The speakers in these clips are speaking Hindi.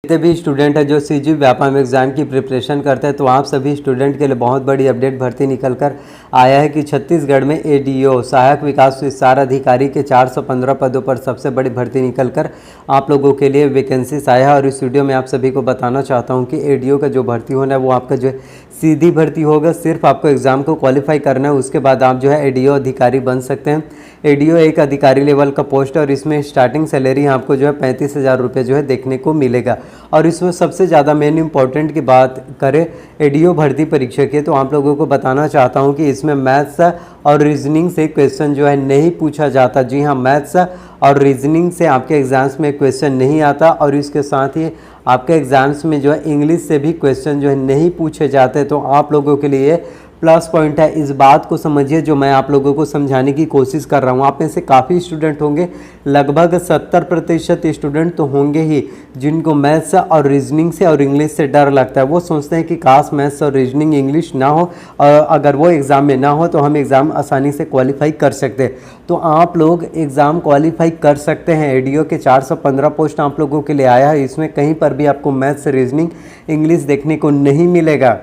जितने भी स्टूडेंट हैं जो सीजी व्यापम एग्ज़ाम की प्रिपरेशन करते हैं, तो आप सभी स्टूडेंट के लिए बहुत बड़ी अपडेट भर्ती निकल कर आया है कि छत्तीसगढ़ में एडीओ सहायक विकास विस्तार अधिकारी के 415 पदों पर सबसे बड़ी भर्ती निकल कर आप लोगों के लिए वैकेंसीज आया है। और इस वीडियो में आप सभी को बताना चाहता हूँ कि एडीओ का जो भर्ती होना है वो आपका जो है सीधी भर्ती होगा। सिर्फ आपको एग्ज़ाम को क्वालिफाई करना है, उसके बाद आप जो है एडीओ अधिकारी बन सकते हैं। एडीओ एक अधिकारी लेवल का पोस्ट है और इसमें स्टार्टिंग सैलरी आपको जो है 35,000 रुपये जो है देखने को मिलेगा। और इसमें सबसे ज़्यादा मेन इंपॉर्टेंट की बात करें एडीओ भर्ती परीक्षा की, तो आप लोगों को बताना चाहता हूं कि इसमें मैथ्स और रीजनिंग से क्वेश्चन जो है नहीं पूछा जाता। जी हाँ, मैथ्स और रीजनिंग से आपके एग्ज़ाम्स में क्वेश्चन नहीं आता। और इसके साथ ही आपके एग्ज़ाम्स में जो है इंग्लिश से भी क्वेश्चन जो है नहीं पूछे जाते। तो आप लोगों के लिए प्लस पॉइंट है, इस बात को समझिए जो मैं आप लोगों को समझाने की कोशिश कर रहा हूँ। आप में से काफ़ी स्टूडेंट होंगे, लगभग 70% स्टूडेंट तो होंगे ही जिनको मैथ्स और रीजनिंग से और इंग्लिश से डर लगता है। वो सोचते हैं कि काश मैथ्स और रीजनिंग इंग्लिश ना हो, और अगर वो एग्ज़ाम में ना हो तो हम एग्ज़ाम आसानी से क्वालिफाई कर सकते हैं। तो आप लोग एग्ज़ाम क्वालिफाई कर सकते हैं। एडीओ के 415 पोस्ट आप लोगों के लिए आया है। इसमें कहीं पर भी आपको मैथ्स, रीजनिंग, इंग्लिश देखने को नहीं मिलेगा।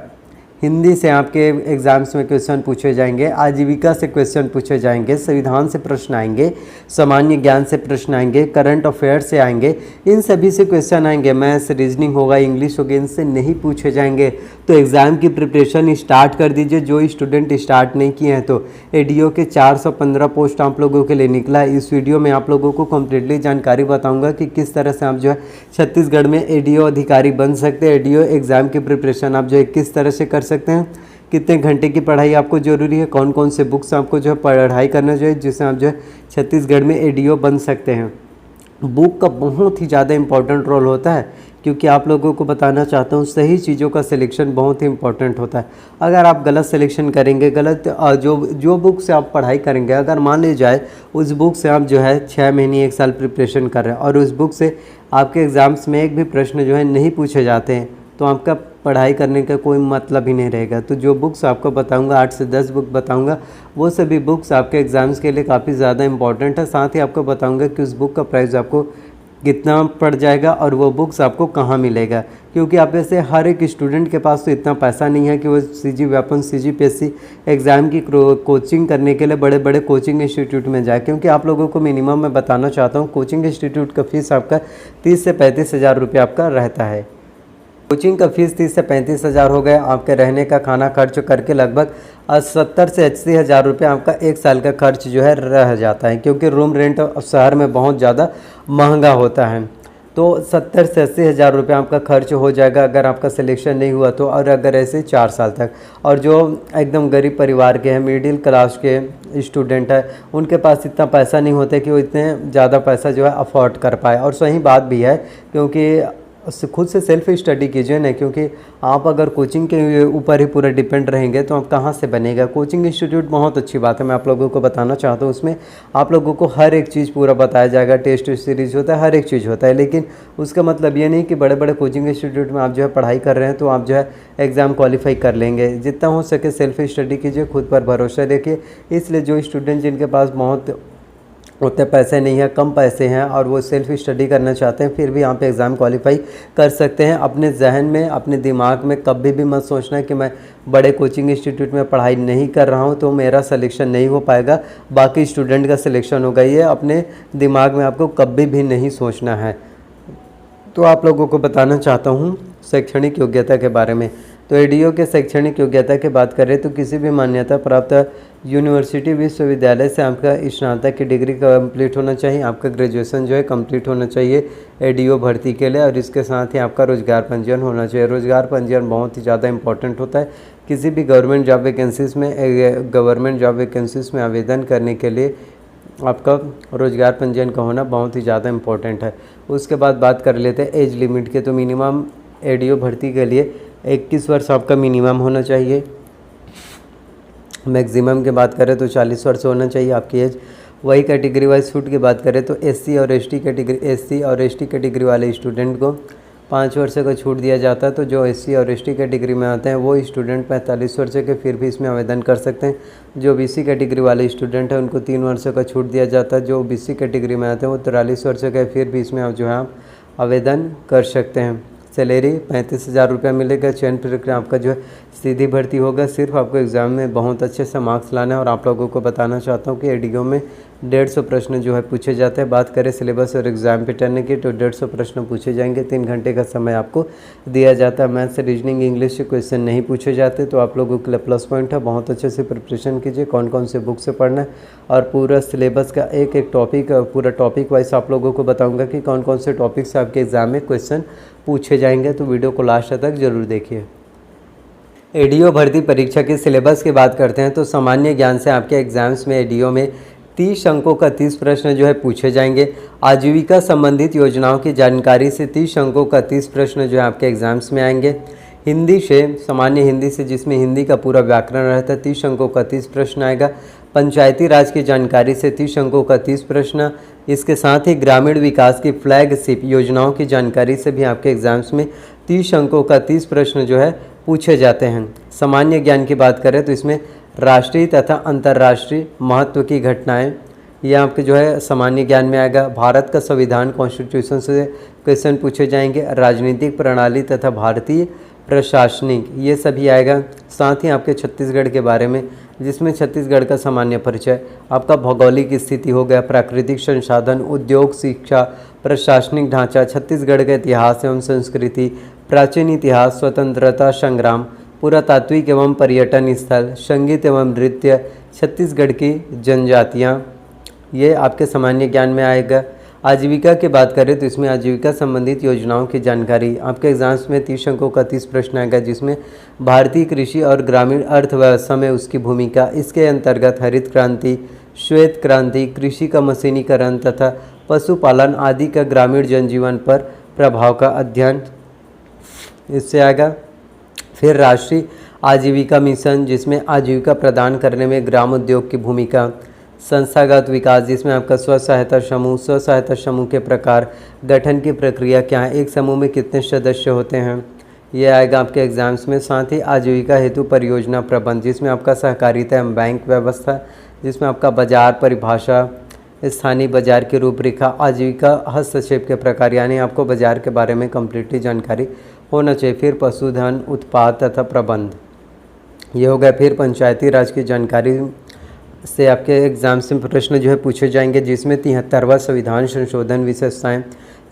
हिंदी से आपके एग्ज़ाम्स में क्वेश्चन पूछे जाएंगे, आजीविका से क्वेश्चन पूछे जाएंगे, संविधान से प्रश्न आएंगे, सामान्य ज्ञान से प्रश्न आएंगे, करंट अफेयर्स से आएंगे, इन सभी से क्वेश्चन आएंगे। मैथ्स, रीजनिंग होगा, इंग्लिश होगी, इनसे नहीं पूछे जाएंगे। तो एग्ज़ाम की प्रिपरेशन स्टार्ट कर दीजिए जो स्टूडेंट स्टार्ट नहीं किए हैं। तो एडीओ के 415 पोस्ट आप लोगों के लिए निकला है। इस वीडियो में आप लोगों को कम्प्लीटली जानकारी बताऊँगा कि किस तरह से आप जो है छत्तीसगढ़ में एडीओ अधिकारी बन सकते हैं। एडीओ एग्ज़ाम की प्रिपरेशन आप जो है किस तरह से कर सकते हैं, कितने घंटे की पढ़ाई आपको ज़रूरी है, कौन कौन से बुक्स आपको जो है पढ़ाई करना चाहिए जिससे आप जो है छत्तीसगढ़ में एडीओ बन सकते हैं। बुक का बहुत ही ज़्यादा इंपॉर्टेंट रोल होता है, क्योंकि आप लोगों को बताना चाहता हूँ सही चीज़ों का सिलेक्शन बहुत ही इंपॉर्टेंट होता है। अगर आप गलत सिलेक्शन करेंगे, गलत जो बुक से आप पढ़ाई करेंगे, अगर मान ली जाए उस बुक से आप जो है 6 महीने 1 साल प्रिपरेशन कर रहे हैं और उस बुक से आपके एग्ज़ाम्स में एक भी प्रश्न जो है नहीं पूछे जाते हैं, तो आपका पढ़ाई करने का कोई मतलब ही नहीं रहेगा। तो जो बुक्स आपको बताऊंगा, 8 से 10 बुक बताऊंगा, वो सभी बुक्स आपके एग्ज़ाम्स के लिए काफ़ी ज़्यादा इंपॉर्टेंट है। साथ ही आपको बताऊंगा कि उस बुक का प्राइस आपको कितना पड़ जाएगा और वो बुक्स आपको कहाँ मिलेगा, क्योंकि आप ऐसे हर एक स्टूडेंट के पास तो इतना पैसा नहीं है कि वो सीजी व्यापम, CGPSC एग्ज़ाम की कोचिंग करने के लिए बड़े बड़े कोचिंग इंस्टीट्यूट में जाए। क्योंकि आप लोगों को मिनिमम मैं बताना चाहता हूँ, कोचिंग इंस्टीट्यूट का फ़ीस आपका 30 से 35,000 रुपये आपका रहता है। कोचिंग का फीस 30 से 35,000 हो गया। आपके रहने का खाना खर्च करके लगभग 70 से 80 हज़ार रुपये आपका 1 साल का खर्च जो है रह जाता है, क्योंकि रूम रेंट शहर में बहुत ज़्यादा महंगा होता है। तो 70 से 80 हज़ार रुपये आपका खर्च हो जाएगा अगर आपका सिलेक्शन नहीं हुआ तो, और अगर ऐसे 4 साल तक। और जो एकदम गरीब परिवार के हैं, मिडिल क्लास के स्टूडेंट है, उनके पास इतना पैसा नहीं होता कि वो इतने ज़्यादा पैसा जो है अफोर्ड कर पाए। और सही बात भी है, क्योंकि खुद से सेल्फ स्टडी कीजिए ना, क्योंकि आप अगर कोचिंग के ऊपर ही पूरा डिपेंड रहेंगे तो आप कहाँ से बनेगा। कोचिंग इंस्टीट्यूट बहुत अच्छी बात है, मैं आप लोगों को बताना चाहता हूँ। उसमें आप लोगों को हर एक चीज़ पूरा बताया जाएगा, टेस्ट सीरीज होता है, हर एक चीज़ होता है। लेकिन उसका मतलब ये नहीं कि बड़े बड़े कोचिंग इंस्टीट्यूट में आप जो है पढ़ाई कर रहे हैं तो आप जो है एग्ज़ाम क्वालिफाई कर लेंगे। जितना हो सके सेल्फ स्टडी कीजिए, खुद पर भरोसा रखिए। इसलिए जो स्टूडेंट जिनके पास बहुत उतने पैसे नहीं है, कम पैसे हैं और वो सेल्फ स्टडी करना चाहते हैं, फिर भी यहाँ पे एग्ज़ाम क्वालिफाई कर सकते हैं। अपने जहन में, अपने दिमाग में कभी भी मत सोचना कि मैं बड़े कोचिंग इंस्टीट्यूट में पढ़ाई नहीं कर रहा हूँ तो मेरा सिलेक्शन नहीं हो पाएगा, बाकी स्टूडेंट का सिलेक्शन होगा। ये अपने दिमाग में आपको कभी भी नहीं सोचना है। तो आप लोगों को बताना चाहता हूँ शैक्षणिक योग्यता के बारे में। तो एडीओ के शैक्षणिक योग्यता की बात करें तो किसी भी मान्यता प्राप्त यूनिवर्सिटी, विश्वविद्यालय से आपका स्नातक की डिग्री कंप्लीट होना चाहिए। आपका ग्रेजुएशन जो है कंप्लीट होना चाहिए एडीओ भर्ती के लिए। और इसके साथ ही आपका रोजगार पंजीयन होना चाहिए। रोजगार पंजीयन बहुत ही ज़्यादा इंपॉर्टेंट होता है। किसी भी गवर्नमेंट जॉब वैकेंसीज में आवेदन करने के लिए आपका रोजगार पंजीयन का होना बहुत ही ज़्यादा इंपॉर्टेंट है। उसके बाद बात कर लेते हैं एज लिमिट के। तो मिनिमम एडीओ भर्ती के लिए 21 वर्ष आपका मिनिमम होना चाहिए। मैक्सिमम की बात करें तो 40 वर्ष होना चाहिए आपकी एज। वही कैटेगरी वाइज छूट की बात करें तो एससी और एसटी कैटेगरी वाले स्टूडेंट को 5 वर्ष का छूट दिया जाता है। तो जो एससी और एसटी कैटेगरी में आते हैं वो स्टूडेंट 45 वर्ष के फिर भी इसमें आवेदन कर सकते हैं। जो बीसी कैटेगरी वाले स्टूडेंट हैं उनको 3 वर्ष का छूट दिया जाता है। जो बीसी कैटेगरी में आते हैं वो 43 वर्ष के फिर भी इसमें आप जो है आवेदन कर सकते हैं। सैलरी 35,000 रुपया मिलेगा। चयन प्रक्रिया आपका जो है सीधी भर्ती होगा। सिर्फ आपको एग्ज़ाम में बहुत अच्छे से मार्क्स लाना है। और आप लोगों को बताना चाहता हूँ कि एडीओ में 150 प्रश्न जो है पूछे जाते हैं। बात करें सिलेबस और एग्ज़ाम पैटर्न की तो 150 प्रश्न पूछे जाएंगे। 3 घंटे का समय आपको दिया जाता है। मैथ्स, रीजनिंग, इंग्लिश से क्वेश्चन नहीं पूछे जाते, तो आप लोगों के लिए प्लस पॉइंट है। बहुत अच्छे से प्रिपरेशन कीजिए, कौन कौन से बुक से पढ़ना है और पूरा सिलेबस का एक एक टॉपिक, पूरा टॉपिक वाइज आप लोगों को बताऊँगा कि कौन कौन से टॉपिक से आपके एग्ज़ाम में क्वेश्चन पूछे जाएंगे। तो वीडियो को लास्ट तक जरूर देखिए। एडीओ भर्ती परीक्षा के सिलेबस की बात करते हैं तो सामान्य ज्ञान से आपके एग्जाम्स में एडीओ में 30 अंकों का 30 प्रश्न जो है पूछे जाएंगे। आजीविका संबंधित योजनाओं की जानकारी से 30 अंकों का 30 प्रश्न जो है आपके एग्जाम्स में आएंगे। हिंदी से, सामान्य हिंदी से, जिसमें हिंदी का पूरा व्याकरण रहता है, 30 अंकों का 30 प्रश्न आएगा। पंचायती राज की जानकारी से 30 अंकों का 30 प्रश्न। इसके साथ ही ग्रामीण विकास की फ्लैगशिप योजनाओं की जानकारी से भी आपके एग्जाम्स में 30 अंकों का 30 प्रश्न जो है पूछे जाते हैं। सामान्य ज्ञान की बात करें तो इसमें राष्ट्रीय तथा अंतर्राष्ट्रीय महत्व की घटनाएं, ये आपके जो है सामान्य ज्ञान में आएगा। भारत का संविधान, कॉन्स्टिट्यूशन से क्वेश्चन पूछे जाएंगे। राजनीतिक प्रणाली तथा भारतीय प्रशासनिक, ये सभी आएगा। साथ ही आपके छत्तीसगढ़ के बारे में, जिसमें छत्तीसगढ़ का सामान्य परिचय, आपका भौगोलिक स्थिति हो गया, प्राकृतिक संसाधन, उद्योग, शिक्षा, प्रशासनिक ढांचा, छत्तीसगढ़ का इतिहास एवं संस्कृति, प्राचीन इतिहास, स्वतंत्रता संग्राम, पुरातात्विक एवं पर्यटन स्थल, संगीत एवं नृत्य, छत्तीसगढ़ की जनजातियाँ, ये आपके सामान्य ज्ञान में आएगा। आजीविका की बात करें तो इसमें आजीविका संबंधित योजनाओं की जानकारी आपके एग्जाम्स में 30 अंकों का 30 प्रश्न आएगा, जिसमें भारतीय कृषि और ग्रामीण अर्थव्यवस्था में उसकी भूमिका, इसके अंतर्गत हरित क्रांति, श्वेत क्रांति, कृषि का मशीनीकरण तथा पशुपालन आदि का ग्रामीण जनजीवन पर प्रभाव का अध्ययन इससे आएगा। फिर राष्ट्रीय आजीविका मिशन, जिसमें आजीविका प्रदान करने में ग्राम उद्योग की भूमिका। संस्थागत विकास, जिसमें आपका स्व सहायता समूह के प्रकार, गठन की प्रक्रिया क्या है, एक समूह में कितने सदस्य होते हैं, ये आएगा आपके एग्जाम्स में। साथ ही आजीविका हेतु परियोजना प्रबंध, जिसमें आपका सहकारिता एवं बैंक व्यवस्था, जिसमें आपका बाजार परिभाषा, स्थानीय बाजार की रूपरेखा, आजीविका हस्तक्षेप के प्रकार, यानी आपको बाजार के बारे में कम्प्लीटली जानकारी होना चाहिए। फिर पशुधन उत्पाद तथा प्रबंध, ये हो गया। फिर पंचायती राज की जानकारी से आपके एग्जाम से प्रश्न जो है पूछे जाएंगे, जिसमें 73वां संविधान संशोधन विशेषताएं,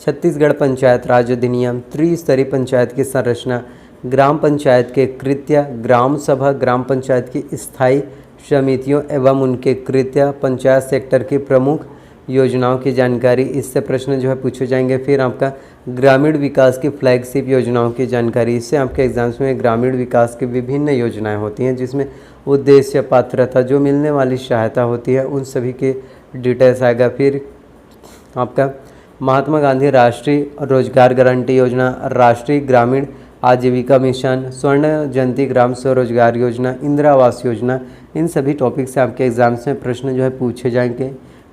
छत्तीसगढ़ पंचायत राज अधिनियम, त्रिस्तरीय पंचायत की संरचना, ग्राम पंचायत के कृत्य, ग्राम सभा, ग्राम पंचायत की स्थायी समितियों एवं उनके कृत्य, पंचायत सेक्टर की प्रमुख योजनाओं की जानकारी, इससे प्रश्न जो है पूछे जाएंगे। फिर आपका ग्रामीण विकास की फ्लैगशिप योजनाओं की जानकारी, इससे आपके एग्जाम्स में ग्रामीण विकास की विभिन्न योजनाएं होती हैं, जिसमें उद्देश्य, पात्रता, जो मिलने वाली सहायता होती है, उन सभी के डिटेल्स आएगा। फिर आपका महात्मा गांधी राष्ट्रीय रोजगार गारंटी योजना, राष्ट्रीय ग्रामीण आजीविका मिशन, स्वर्ण जयंती ग्राम स्वरोजगार योजना, इंदिरा आवास योजना, इन सभी टॉपिक से आपके एग्जाम्स में प्रश्न जो है पूछे जाएंगे।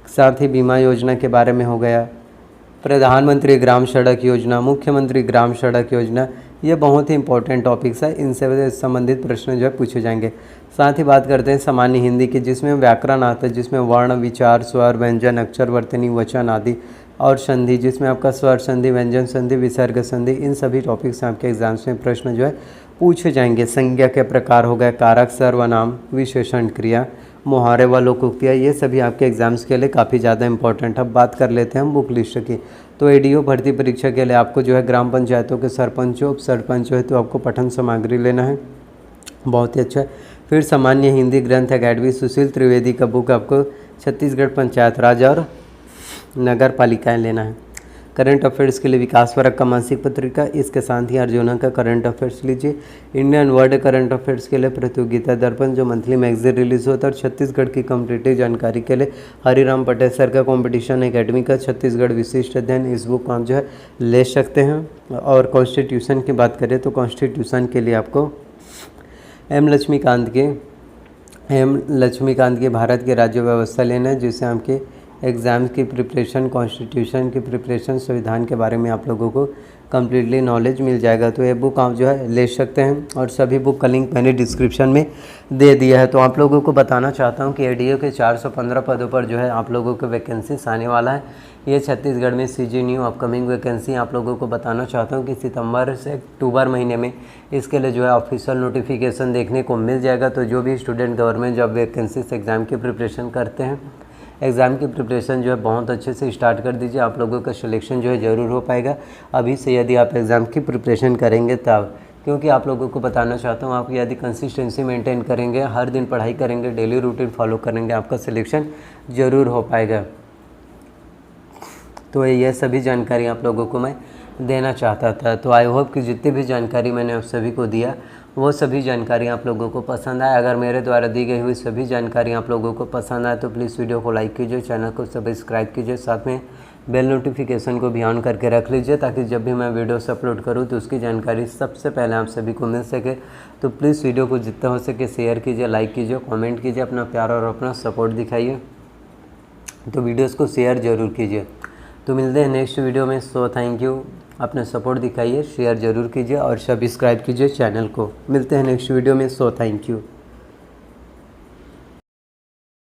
साथ ही बीमा योजना के बारे में हो गया, प्रधानमंत्री ग्राम सड़क योजना, मुख्यमंत्री ग्राम सड़क योजना, ये बहुत ही इंपॉर्टेंट टॉपिक्स है, इनसे संबंधित प्रश्न जो है पूछे जाएंगे। साथ ही बात करते हैं सामान्य हिंदी की, जिसमें व्याकरण आता है, जिसमें वर्ण, विचार, स्वर, व्यंजन, अक्षर, वर्तनी, वचन आदि, और संधि, जिसमें आपका स्वर संधि, व्यंजन संधि, विसर्ग संधि, इन सभी टॉपिक से आपके एग्जाम्स में प्रश्न जो है पूछे जाएंगे। संज्ञा के प्रकार हो गए, कारक, सर्वनाम, विशेषण क्रिया, मुहावरे व लोकोक्तियाँ, ये सभी आपके एग्जाम्स के लिए काफ़ी ज़्यादा इंपॉर्टेंट है। अब बात कर लेते हैं हम बुक लिस्ट की। तो एडीओ भर्ती परीक्षा के लिए आपको जो है ग्राम पंचायतों के सरपंचों, उप सरपंचों है तो आपको पठन सामग्री लेना है, बहुत ही अच्छा। फिर सामान्य हिंदी ग्रंथ अकेडमी सुशील त्रिवेदी का बुक आपको छत्तीसगढ़ पंचायत राज और नगर पालिकाएँ लेना है। करंट अफेयर्स के लिए विकास वर्ग का मासिक पत्रिका, इसके साथ ही अर्जुना का करंट अफेयर्स लीजिए। इंडियन वर्ल्ड करंट अफेयर्स के लिए प्रतियोगिता दर्पण, जो मंथली मैगजीन रिलीज होता है। और छत्तीसगढ़ की कॉम्पिटिटिव जानकारी के लिए हरिराम पटेल सर का कॉम्पिटिशन एकेडमी का छत्तीसगढ़ विशिष्ट अध्ययन, इस बुक को आप जो है ले सकते हैं। और कॉन्स्टिट्यूशन की बात करें तो कॉन्स्टिट्यूशन के लिए आपको एम लक्ष्मीकांत के भारत की राज्य व्यवस्था लेना है, जिससे आपके एग्ज़ाम्स की प्रिपरेशन, कॉन्स्टिट्यूशन की प्रिपरेशन, संविधान के बारे में आप लोगों को कम्प्लीटली नॉलेज मिल जाएगा। तो ये बुक आप जो है ले सकते हैं और सभी बुक का लिंक मैंने डिस्क्रिप्शन में दे दिया है। तो आप लोगों को बताना चाहता हूँ कि एडीओ के 415 पदों पर जो है आप लोगों को वैकेंसीज आने वाला है। ये छत्तीसगढ़ में सीजी न्यू अपकमिंग वैकेंसी आप लोगों को बताना चाहता हूँ कि सितंबर से अक्टूबर महीने में इसके लिए जो है ऑफिशियल नोटिफिकेशन देखने को मिल जाएगा। तो जो भी student government job vacancies exam की प्रिपरेशन करते हैं, एग्ज़ाम की प्रिपरेशन जो है बहुत अच्छे से स्टार्ट कर दीजिए, आप लोगों का सिलेक्शन जो है ज़रूर हो पाएगा अभी से यदि आप एग्ज़ाम की प्रिपरेशन करेंगे तब। क्योंकि आप लोगों को बताना चाहता हूँ, आप यदि कंसिस्टेंसी मेंटेन करेंगे, हर दिन पढ़ाई करेंगे, डेली रूटीन फॉलो करेंगे, आपका सिलेक्शन ज़रूर हो पाएगा। तो ये सभी जानकारी आप लोगों को मैं देना चाहता था। तो आई होप कि जितनी भी जानकारी मैंने आप सभी को दिया वो सभी जानकारी आप लोगों को पसंद आए। अगर मेरे द्वारा दी गई हुई सभी जानकारी आप लोगों को पसंद आए तो प्लीज़ वीडियो को लाइक कीजिए, चैनल को सब्सक्राइब कीजिए, साथ में बेल नोटिफिकेशन को भी ऑन करके रख लीजिए ताकि जब भी मैं वीडियोस अपलोड करूं तो उसकी जानकारी सबसे पहले आप सभी को मिल सके। तो प्लीज़ वीडियो को जितना हो सके शेयर कीजिए, लाइक कीजिए, कमेंट कीजिए, अपना प्यार और अपना सपोर्ट दिखाइए। तो वीडियोस को शेयर ज़रूर कीजिए। तो मिलते हैं नेक्स्ट वीडियो में। सो थैंक यू, अपना सपोर्ट दिखाइए, शेयर ज़रूर कीजिए और सब्सक्राइब कीजिए चैनल को। मिलते हैं नेक्स्ट वीडियो में। So thank you.